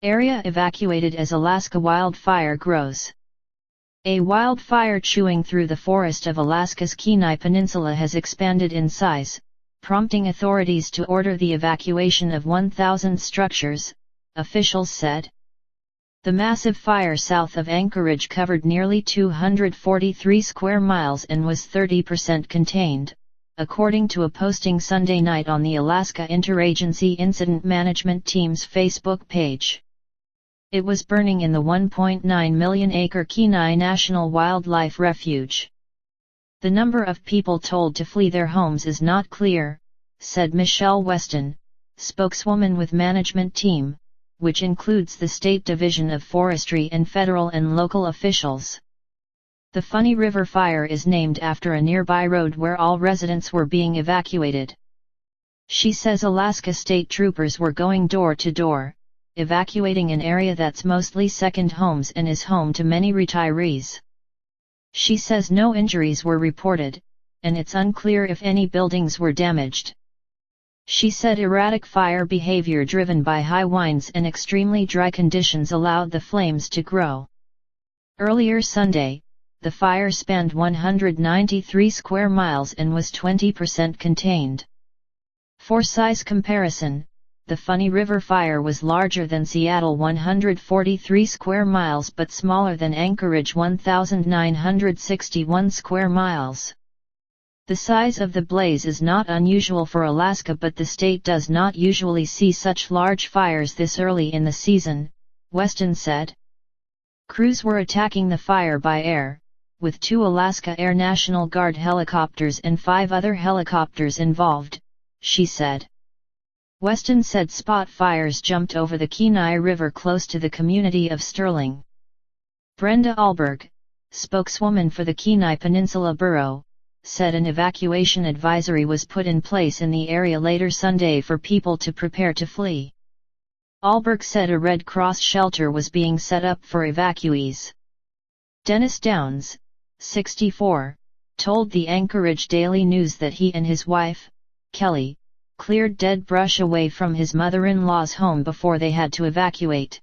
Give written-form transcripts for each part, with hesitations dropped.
Area evacuated as Alaska wildfire grows. A wildfire chewing through the forest of Alaska's Kenai Peninsula has expanded in size, prompting authorities to order the evacuation of 1,000 structures, officials said. The massive fire south of Anchorage covered nearly 243 square miles and was 30% contained, according to a posting Sunday night on the Alaska Interagency Incident Management Team's Facebook page. It was burning in the 1.9 million-acre Kenai National Wildlife Refuge. The number of people told to flee their homes is not clear, said Michelle Weston, spokeswoman with management team, which includes the State Division of Forestry and federal and local officials. The Funny River fire is named after a nearby road where all residents were being evacuated. She says Alaska state troopers were going door to door, evacuating an area that's mostly second homes and is home to many retirees. She says no injuries were reported, and it's unclear if any buildings were damaged. She said erratic fire behavior driven by high winds and extremely dry conditions allowed the flames to grow. Earlier Sunday, the fire spanned 193 square miles and was 20% contained. For size comparison, the Funny River fire was larger than Seattle 143 square miles but smaller than Anchorage 1,961 square miles. The size of the blaze is not unusual for Alaska, but the state does not usually see such large fires this early in the season, Weston said. Crews were attacking the fire by air, with 2 Alaska Air National Guard helicopters and 5 other helicopters involved, she said. Weston said spot fires jumped over the Kenai River close to the community of Sterling. Brenda Alberg, spokeswoman for the Kenai Peninsula Borough, said an evacuation advisory was put in place in the area later Sunday for people to prepare to flee. Alberg said a Red Cross shelter was being set up for evacuees. Dennis Downs, 64, told the Anchorage Daily News that he and his wife, Kelly, cleared dead brush away from his mother-in-law's home before they had to evacuate.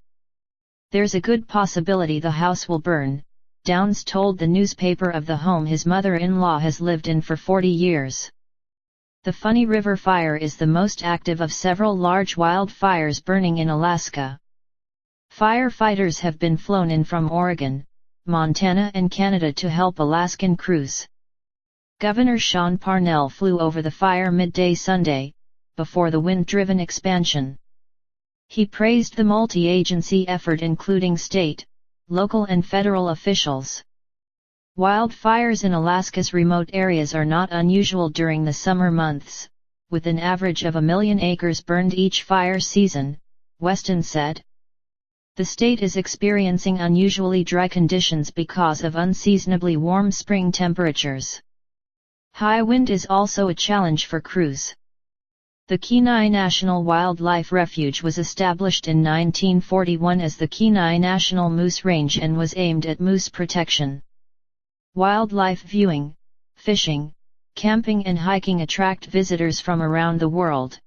There's a good possibility the house will burn, Downs told the newspaper of the home his mother-in-law has lived in for 40 years. The Funny River fire is the most active of several large wildfires burning in Alaska. Firefighters have been flown in from Oregon, Montana and Canada to help Alaskan crews. Governor Sean Parnell flew over the fire midday Sunday, before the wind-driven expansion. He praised the multi-agency effort including state, local and federal officials. Wildfires in Alaska's remote areas are not unusual during the summer months, with an average of 1 million acres burned each fire season, Weston said. The state is experiencing unusually dry conditions because of unseasonably warm spring temperatures. High wind is also a challenge for crews. The Kenai National Wildlife Refuge was established in 1941 as the Kenai National Moose Range and was aimed at moose protection. Wildlife viewing, fishing, camping and hiking attract visitors from around the world.